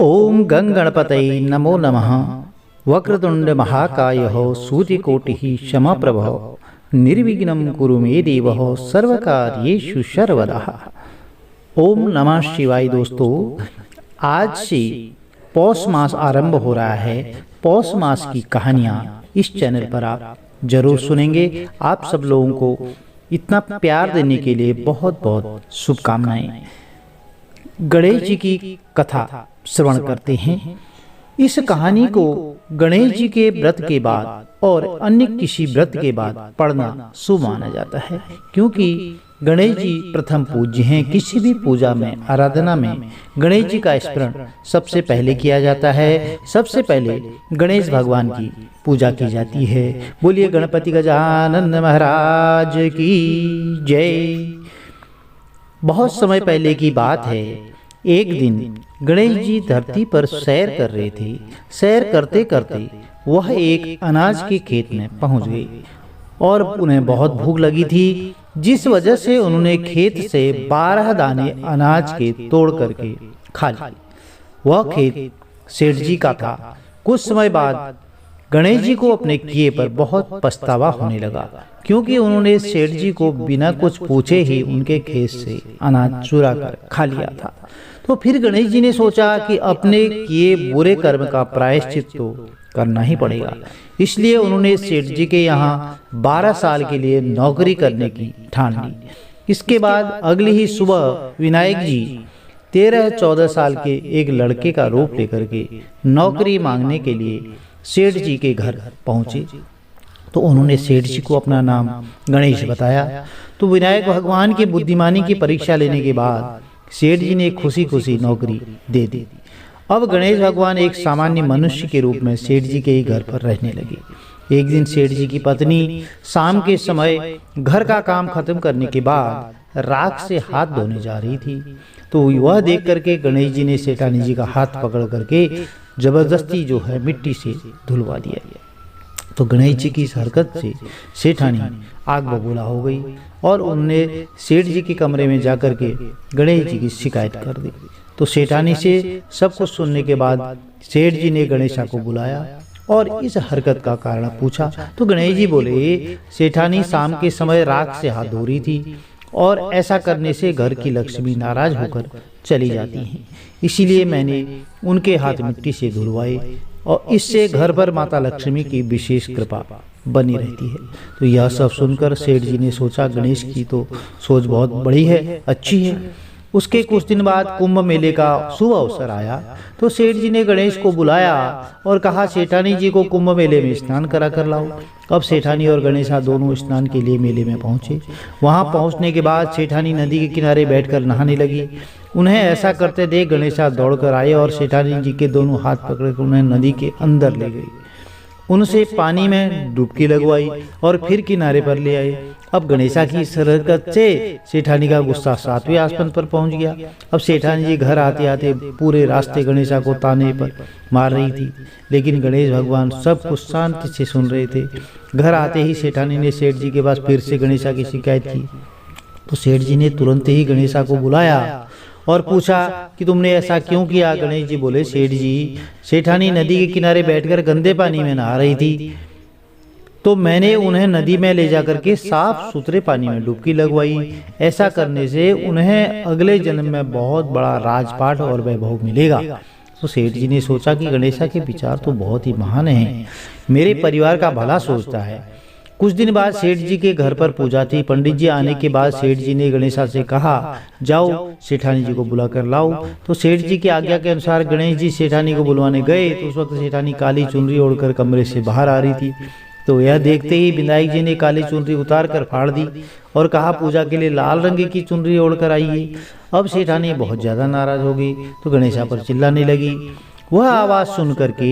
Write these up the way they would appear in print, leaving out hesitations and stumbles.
ओम गंगणपतये नमो नमः। वक्रतुंड महाकायः सूर्यकोटिः समप्रभः निर्विघ्नं कुरु मे देव सर्वकार्येषु सर्वदा। ओम नमः शिवाय। दोस्तों, आज से पौष मास आरंभ हो रहा है। पौष मास की कहानियाँ इस चैनल पर आप जरूर सुनेंगे। आप सब लोगों को इतना प्यार देने के लिए बहुत बहुत शुभकामनाएं। गणेश जी की कथा श्रवण करते हैं। इस कहानी को गणेश जी के व्रत के बाद और अन्य किसी व्रत के बाद पढ़ना शुभ माना जाता है, क्योंकि गणेश जी प्रथम पूज्य हैं। किसी भी पूजा में, आराधना में गणेश जी का स्मरण सबसे पहले किया जाता है। सबसे पहले गणेश भगवान की पूजा की जाती है। बोलिए गणपति गजानन महाराज की जय। बहुत समय पहले की बात है। एक दिन गणेश जी धरती पर सैर कर रहे थे। सैर करते करते वह एक अनाज के खेत में पहुंच गए और उन्हें बहुत भूख लगी थी, जिस वजह से उन्होंने खेत से 12 दाने अनाज के तोड़ करके खा लिए। वह खेत सेठ जी का था। कुछ समय बाद गणेश जी को अपने किए पर बहुत पछतावा होने लगा, क्योंकि उन्होंने सेठ जी को बिना कुछ पूछे ही उनके खेत से अनाज चुरा कर खा लिया था। तो फिर गणेश जी ने सोचा कि अपने किए बुरे कर्म का प्रायश्चित तो करना ही पड़ेगा। इसलिए उन्होंने सेठ जी के यहाँ 12 साल के लिए नौकरी करने की ठान ली। इसके बाद अगली ही सुबह विनायक जी 13-14 साल के एक लड़के का रूप लेकर के नौकरी मांगने के लिए सेठ जी के घर पहुंचे। तो उन्होंने सेठ जी को अपना नाम गणेश बताया। तो विनायक भगवान की बुद्धिमानी की परीक्षा लेने के बाद सेठ जी ने खुशी खुशी नौकरी दे दी। अब गणेश भगवान एक सामान्य मनुष्य के रूप में सेठ जी के ही घर पर रहने लगे। एक दिन सेठ जी की पत्नी शाम के समय घर का काम खत्म करने के बाद राख से हाथ धोने जा रही थी। तो वह देख करके गणेश जी ने सेठानी जी का हाथ पकड़ करके जबरदस्ती जो है मिट्टी से धुलवा दिया। तो गणेश जी की इस हरकत से सेठानी आग बबूला हो गई और उन्होंने सेठ जी के कमरे में जाकर के गणेश जी की शिकायत कर दी। तो सेठानी से सब कुछ सुनने के बाद सेठ जी ने गणेशा को बुलाया और इस हरकत का कारण पूछा। तो गणेश जी बोले, सेठानी शाम के समय राख से हाथ धो रही थी और ऐसा करने से घर की लक्ष्मी नाराज होकर चली जाती हैं, इसीलिए मैंने उनके हाथ मिट्टी से धुलवाए और इससे घर पर माता लक्ष्मी की विशेष कृपा बनी रहती है। तो यह सब सुनकर सेठ जी ने सोचा, गणेश की तो सोच बहुत बड़ी है, अच्छी है। उसके कुछ दिन बाद कुंभ मेले का शुभ अवसर आया। तो सेठ जी ने गणेश को बुलाया और कहा, सेठानी जी को कुंभ मेले में स्नान करा कर लाओ। अब सेठानी और गणेशा दोनों स्नान के लिए मेले में पहुंचे। वहां पहुंचने के बाद सेठानी नदी के किनारे बैठकर नहाने लगी। उन्हें ऐसा करते देख गणेशा दौड़कर आए और सेठानी जी के दोनों हाथ पकड़कर उन्हें नदी के अंदर ले गई। उनसे पानी में डुबकी लगवाई और फिर किनारे पर ले आए। अब गणेशा की इस हरकत से सेठानी का गुस्सा 7वें आसमान पर पहुंच गया। अब सेठानी जी घर आते आते पूरे रास्ते गणेशा को ताने पर मार रही थी, लेकिन गणेश भगवान सब कुछ शांति से सुन रहे थे। घर आते ही सेठानी ने सेठ जी के पास फिर से गणेशा की शिकायत की। तो सेठ जी ने तुरंत ही गणेशा को बुलाया और पूछा कि तुमने ऐसा क्यों किया। गणेश जी बोले, सेठ जी, सेठानी नदी के किनारे बैठकर गंदे पानी में नहा रही थी, तो मैंने उन्हें नदी में ले जाकर के साफ सुथरे पानी में डुबकी लगवाई। ऐसा करने से उन्हें अगले जन्म में बहुत बड़ा राजपाट और वैभव मिलेगा। तो सेठ जी ने सोचा कि गणेशा के विचार तो बहुत ही महान हैं, मेरे परिवार का भला सोचता है। कुछ दिन बाद सेठ जी के घर पर पूजा थी। पंडित जी आने के बाद सेठ जी ने गणेशा से कहा, जाओ सेठानी जी को बुला कर लाओ। तो सेठ जी की आज्ञा के अनुसार गणेश जी सेठानी को बुलवाने गए। तो उस वक्त सेठानी काली चुनरी ओढ़कर कमरे से बाहर आ रही थी। तो यह देखते ही विनायक जी ने काली चुनरी उतार कर फाड़ दी और कहा, पूजा के लिए लाल रंग की चुनरी ओढ़कर आइए। अब सेठानी बहुत ज्यादा नाराज हो गई, तो गणेशा पर चिल्लाने लगी। वह आवाज सुन करके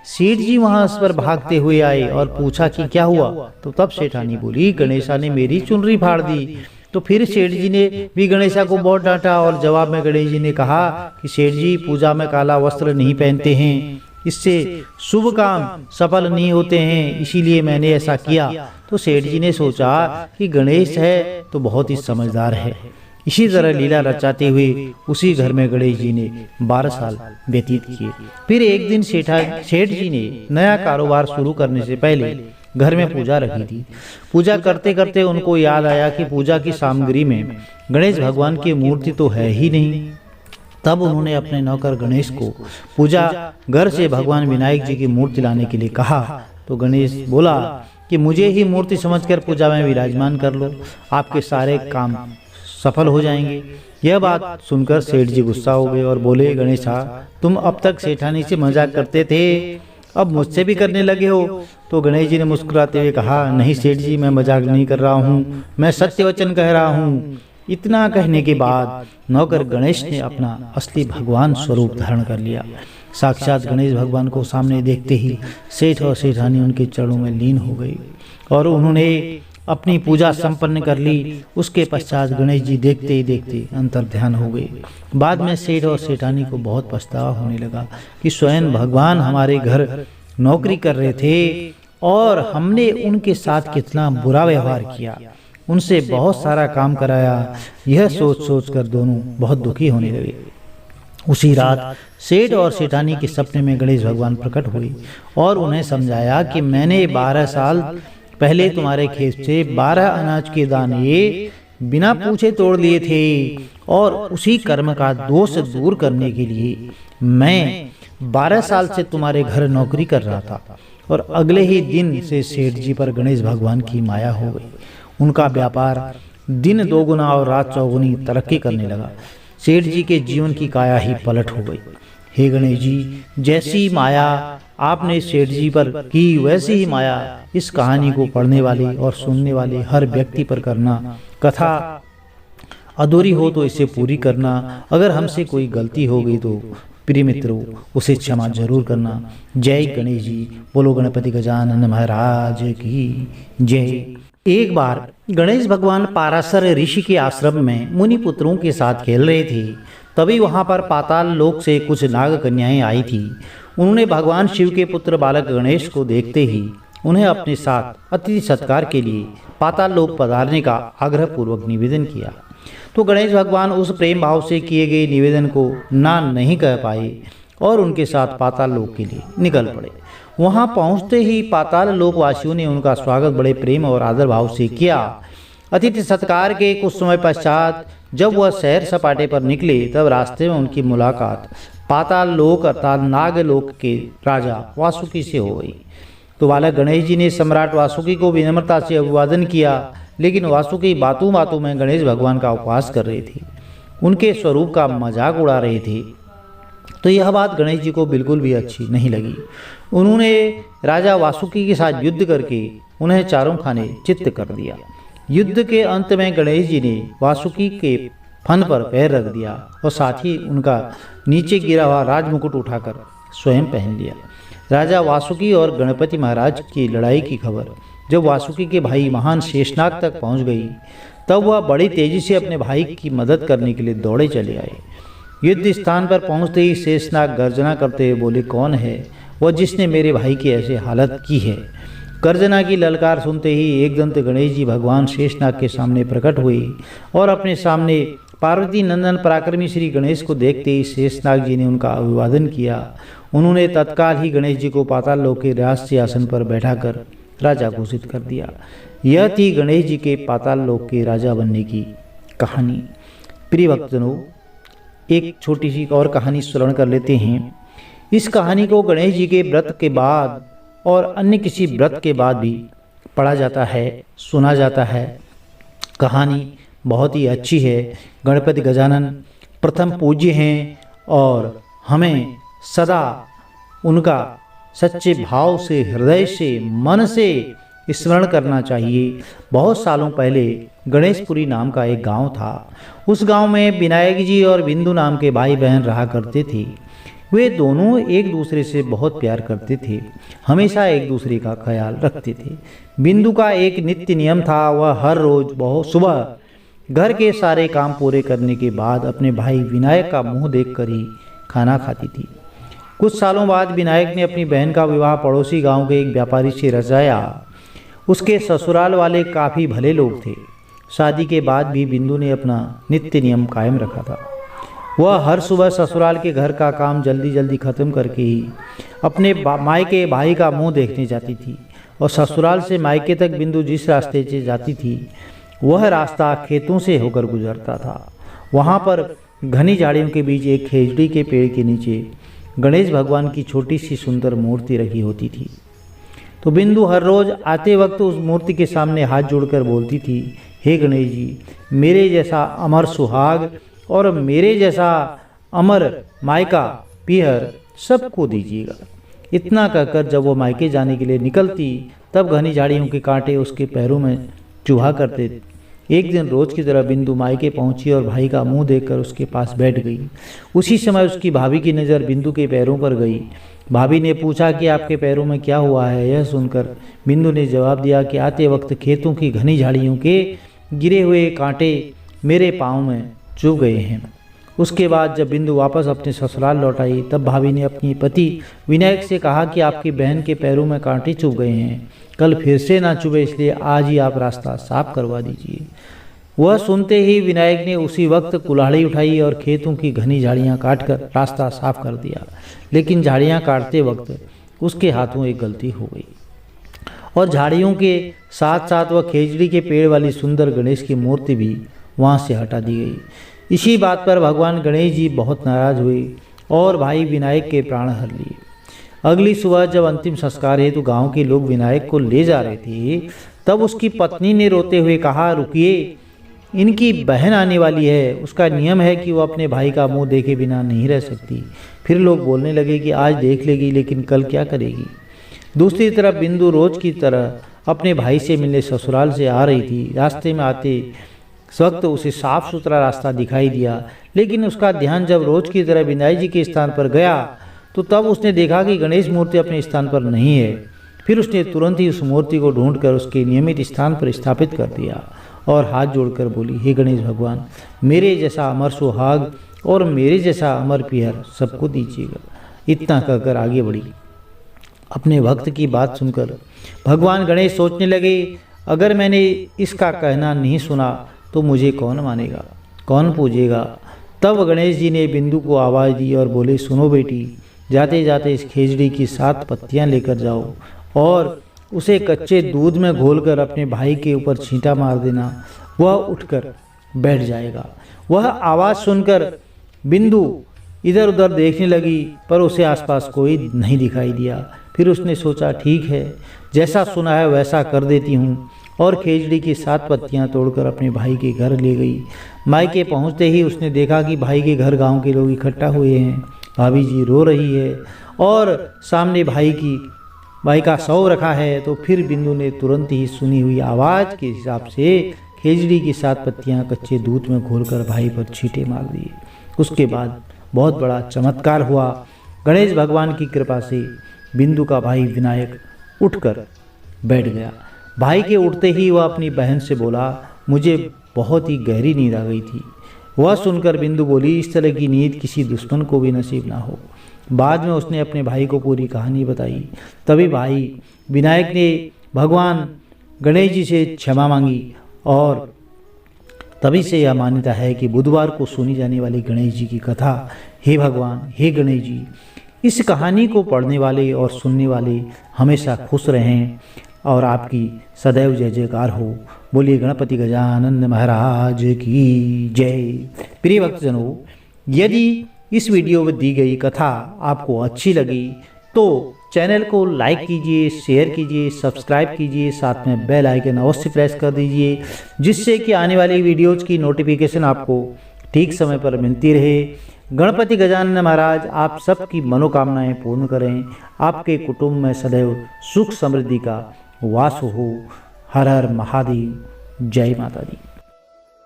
सेठ जी वहां पर भागते हुए आए और पूछा कि क्या हुआ। तो तब सेठानी बोली, गणेशा ने मेरी चुनरी फाड़ दी। तो फिर सेठ जी ने भी गणेशा को बहुत डांटा और जवाब में गणेश जी ने कहा कि सेठ जी पूजा में काला वस्त्र नहीं पहनते हैं, इससे शुभ काम सफल नहीं होते हैं, इसीलिए मैंने ऐसा किया। तो सेठ जी ने सोचा कि गणेश है तो बहुत ही समझदार है, इसी तरह लीला रचाते हुए उसी घर में गणेश जी ने 12 साल व्यतीत किए। फिर एक दिन सेठ जी ने नया कारोबार शुरू करने से पहले घर में पूजा रखी थी। पूजा करते करते उनको याद आया कि पूजा की सामग्री में गणेश भगवान की मूर्ति तो है ही नहीं। तब उन्होंने अपने नौकर गणेश को पूजा घर से भगवान विनायक जी की मूर्ति लाने के लिए कहा। तो गणेश बोला कि मुझे ही मूर्ति समझकर पूजा में विराजमान कर लो, आपके सारे काम सफल हो जाएंगे। यह बात सुनकर सेठ जी गुस्सा हो गए और बोले, गणेशा, तुम अब तक सेठानी से मजाक करते थे, अब मुझसे भी करने लगे हो। तो गणेश जी ने मुस्कुराते हुए कहा, नहीं सेठ जी, मैं मजाक नहीं कर रहा हूँ, मैं सत्य वचन कह रहा हूँ। इतना कहने के बाद नौकर गणेश ने अपना असली भगवान स्वरूप धारण कर लिया। साक्षात गणेश भगवान को सामने देखते ही सेठ और सेठानी उनके चरणों में लीन हो गई और उन्होंने अपनी पूजा संपन्न कर ली। उसके पश्चात गणेश जी देखते ही देखते अंतर्ध्यान हो गए। बाद में सेठ और सेठानी को बहुत पछतावा होने लगा कि स्वयं भगवान हमारे घर नौकरी कर रहे थे और हमने उनके साथ कितना बुरा व्यवहार किया, उनसे बहुत सारा काम कराया। यह सोच सोच कर दोनों बहुत दुखी होने लगे। उसी रात सेठ और सेठानी के सपने में गणेश भगवान प्रकट हुए और उन्हें समझाया कि मैंने 12 साल पहले तुम्हारे खेत से 12 अनाज के दाने बिना पूछे तोड़ लिए थे और उसी कर्म का दोष दूर करने के लिए मैं 12 साल से तुम्हारे घर नौकरी कर रहा था। और अगले ही दिन से सेठ जी पर गणेश भगवान की माया हो गई। उनका व्यापार दिन दोगुना और रात चौगुनी तरक्की करने लगा। सेठ जी के जीवन की काया ही पलट हो गई। हे गणेश जी, जैसी माया आपने सेठ जी पर की, वैसी ही माया इस कहानी को पढ़ने वाले और सुनने वाले हर व्यक्ति पर करना। कथा अधूरी हो तो इसे पूरी करना। अगर हमसे कोई गलती हो गई तो प्रिय मित्रों उसे क्षमा जरूर करना। जय गणेश जी। बोलो गणपति गजानन महाराज की जय। एक बार गणेश भगवान पाराशर ऋषि के आश्रम में मुनि पुत्रों के साथ खेल रहे थे। तभी वहां पर पाताल लोक से कुछ नाग कन्याएं आई थी। उन्होंने भगवान शिव के पुत्र बालक गणेश को देखते ही उन्हें अपने साथ अतिथि सत्कार के लिए पाताल लोक पधारने का आग्रह पूर्वक निवेदन किया। तो गणेश भगवान उस प्रेम भाव से किए गए निवेदन को ना नहीं कह पाए और उनके साथ पाताल लोक के लिए निकल पड़े। वहां पहुंचते ही पाताल लोक वासियों ने उनका स्वागत बड़े प्रेम और आदर भाव से किया। अतिथि सत्कार के कुछ समय पश्चात जब वह सैर सपाटे पर निकले तब रास्ते में उनकी मुलाकात पाताल लोक अर्थात नागलोक के राजा वासुकी से हो गई। तो बालक गणेश जी ने सम्राट वासुकी को विनम्रता से अभिवादन किया, लेकिन वासुकी बातों बातों में गणेश भगवान का उपहास कर रहे थे, उनके स्वरूप का मजाक उड़ा रहे थे। तो यह बात गणेश जी को बिल्कुल भी अच्छी नहीं लगी। उन्होंने राजा वासुकी के साथ युद्ध करके उन्हें चारों खाने चित्त कर दिया। युद्ध के अंत में गणेश जी ने वासुकी के फन पर पैर रख दिया और साथ ही उनका नीचे गिरा हुआ राजमुकुट उठाकर स्वयं पहन लिया। राजा वासुकी और गणपति महाराज की लड़ाई की खबर जब वासुकी के भाई महान शेषनाग तक पहुंच गई तब वह बड़ी तेजी से अपने भाई की मदद करने के लिए दौड़े चले आए। युद्ध स्थान पर पहुंचते ही शेषनाग गर्जना करते हुए बोले, कौन है वह जिसने मेरे भाई की ऐसी हालत की है। गर्जना की ललकार सुनते ही एकदंत गणेश जी भगवान शेषनाग के सामने प्रकट हुए और अपने सामने पार्वती नंदन पराक्रमी श्री गणेश को देखते ही शेषनाग जी ने उनका अभिवादन किया। उन्होंने तत्काल ही गणेश जी को पाताल लोक के राज सिंहासन पर बैठाकर राजा घोषित कर दिया। यह थी गणेश जी के पाताल लोक के राजा बनने की कहानी। प्रिय भक्तजनों, एक छोटी सी और कहानी स्मरण कर लेते हैं। इस कहानी को गणेश जी के व्रत के बाद और अन्य किसी व्रत के बाद भी पढ़ा जाता है, सुना जाता है। कहानी बहुत ही अच्छी है। गणपति गजानन प्रथम पूज्य हैं और हमें सदा उनका सच्चे भाव से, हृदय से, मन से स्मरण करना चाहिए। बहुत सालों पहले गणेशपुरी नाम का एक गांव था। उस गांव में विनायक जी और बिंदु नाम के भाई बहन रहा करते थे। वे दोनों एक दूसरे से बहुत प्यार करते थे, हमेशा एक दूसरे का ख्याल रखते थे। बिंदु का एक नित्य नियम था, वह हर रोज बहुत सुबह घर के सारे काम पूरे करने के बाद अपने भाई विनायक का मुंह देखकर ही खाना खाती थी। कुछ सालों बाद विनायक ने अपनी बहन का विवाह पड़ोसी गांव के एक व्यापारी से रचाया। उसके ससुराल वाले काफ़ी भले लोग थे। शादी के बाद भी बिंदु ने अपना नित्य नियम कायम रखा था। वह हर सुबह ससुराल के घर का काम जल्दी जल्दी खत्म करके ही अपने मायके भाई का मुंह देखने जाती थी। और ससुराल से मायके तक बिंदु जिस रास्ते से जाती थी वह रास्ता खेतों से होकर गुजरता था। वहाँ पर घनी झाड़ियों के बीच एक खेजड़ी के पेड़ के नीचे गणेश भगवान की छोटी सी सुंदर मूर्ति रखी होती थी। तो बिंदु हर रोज आते वक्त उस मूर्ति के सामने हाथ जोड़कर बोलती थी, हे गणेश जी, मेरे जैसा अमर सुहाग और मेरे जैसा अमर मायका पीहर सबको दीजिएगा। इतना कहकर जब वो मायके जाने के लिए निकलती तब घनी झाड़ियों के कांटे उसके पैरों में चुभा करते। एक दिन रोज की तरह बिंदु मायके पहुंची और भाई का मुंह देखकर उसके पास बैठ गई। उसी समय उसकी भाभी की नज़र बिंदु के पैरों पर गई। भाभी ने पूछा कि आपके पैरों में क्या हुआ है। यह सुनकर बिंदु ने जवाब दिया कि आते वक्त खेतों की घनी झाड़ियों के गिरे हुए कांटे मेरे पाँव में चुभ गए हैं। उसके बाद जब बिंदु वापस अपने ससुराल लौट आई तब भाभी ने अपने पति विनायक से कहा कि आपकी बहन के पैरों में कांटे चुभ गए हैं, कल फिर से ना चुभे, इसलिए आज ही आप रास्ता साफ करवा दीजिए। वह सुनते ही विनायक ने उसी वक्त कुल्हाड़ी उठाई और खेतों की घनी झाड़ियाँ काटकर रास्ता साफ कर दिया। लेकिन झाड़ियाँ काटते वक्त उसके हाथों एक गलती हो गई और झाड़ियों के साथ साथ वह खेजड़ी के पेड़ वाली सुंदर गणेश की मूर्ति भी वहाँ से हटा दी गई। इसी बात पर भगवान गणेश जी बहुत नाराज हुए और भाई विनायक के प्राण हर लिए। अगली सुबह जब अंतिम संस्कार हेतु गांव के लोग विनायक को ले जा रहे थे तब उसकी पत्नी ने रोते हुए कहा, रुकिए, इनकी बहन आने वाली है, उसका नियम है कि वो अपने भाई का मुंह देखे बिना नहीं रह सकती। फिर लोग बोलने लगे कि आज देख लेगी लेकिन कल क्या करेगी। दूसरी तरफ बिंदु रोज की तरह अपने भाई से मिलने ससुराल से आ रही थी। रास्ते में आते वक्त उसे साफ सुथरा रास्ता दिखाई दिया, लेकिन उसका ध्यान जब रोज की तरह विनायक जी के स्थान पर गया तो तब उसने देखा कि गणेश मूर्ति अपने स्थान पर नहीं है। फिर उसने तुरंत ही उस मूर्ति को ढूंढकर उसके नियमित स्थान पर स्थापित कर दिया और हाथ जोड़कर बोली, हे गणेश भगवान, मेरे जैसा अमर सुहाग और मेरे जैसा अमर पीहर सबको दीजिएगा। इतना कहकर आगे बढ़ी। अपने भक्त की बात सुनकर भगवान गणेश सोचने लगे, अगर मैंने इसका कहना नहीं सुना तो मुझे कौन मानेगा, कौन पूजेगा। तब गणेश जी ने बिंदु को आवाज़ दी और बोले, सुनो बेटी, जाते जाते इस खेजड़ी की 7 पत्तियां लेकर जाओ और उसे कच्चे दूध में घोलकर अपने भाई के ऊपर छींटा मार देना, वह उठकर बैठ जाएगा। वह आवाज़ सुनकर बिंदु इधर उधर देखने लगी पर उसे आसपास कोई नहीं दिखाई दिया। फिर उसने सोचा, ठीक है, जैसा सुना है वैसा कर देती हूँ, और खेजड़ी की 7 पत्तियां तोड़कर अपने भाई के घर ले गई। मायके पहुँचते ही उसने देखा कि भाई के घर गांव के लोग इकट्ठा हुए हैं। भाभी जी रो रही है और सामने भाई का शव रखा है। तो फिर बिंदु ने तुरंत ही सुनी हुई आवाज़ के हिसाब से खेजड़ी की 7 पत्तियां कच्चे दूध में घोलकर भाई पर छींटे मार दिए। उसके बाद बहुत बड़ा चमत्कार हुआ। गणेश भगवान की कृपा से बिंदु का भाई विनायक उठकर बैठ गया। भाई के उठते ही वह अपनी बहन से बोला, मुझे बहुत ही गहरी नींद आ गई थी। वह सुनकर बिंदु बोली, इस तरह की नींद किसी दुश्मन को भी नसीब ना हो। बाद में उसने अपने भाई को पूरी कहानी बताई। तभी भाई विनायक ने भगवान गणेश जी से क्षमा मांगी और तभी से यह मान्यता है कि बुधवार को सुनी जाने वाली गणेश जी की कथा, हे भगवान, हे गणेश जी, इस कहानी को पढ़ने वाले और सुनने वाले हमेशा खुश रहें और आपकी सदैव जय जयकार हो। बोलिए गणपति गजानन महाराज की जय। प्रिय भक्तजनों, यदि इस वीडियो में दी गई कथा आपको अच्छी लगी तो चैनल को लाइक कीजिए, शेयर कीजिए, सब्सक्राइब कीजिए, साथ में बेल आइकन अवश्य प्रेस कर दीजिए, जिससे कि आने वाली वीडियोज की नोटिफिकेशन आपको ठीक समय पर मिलती रहे। गणपति गजानन महाराज आप सबकी मनोकामनाएं पूर्ण करें, आपके कुटुंब में सदैव सुख समृद्धि का वास हो। हर हर महादेव, जय माता दी।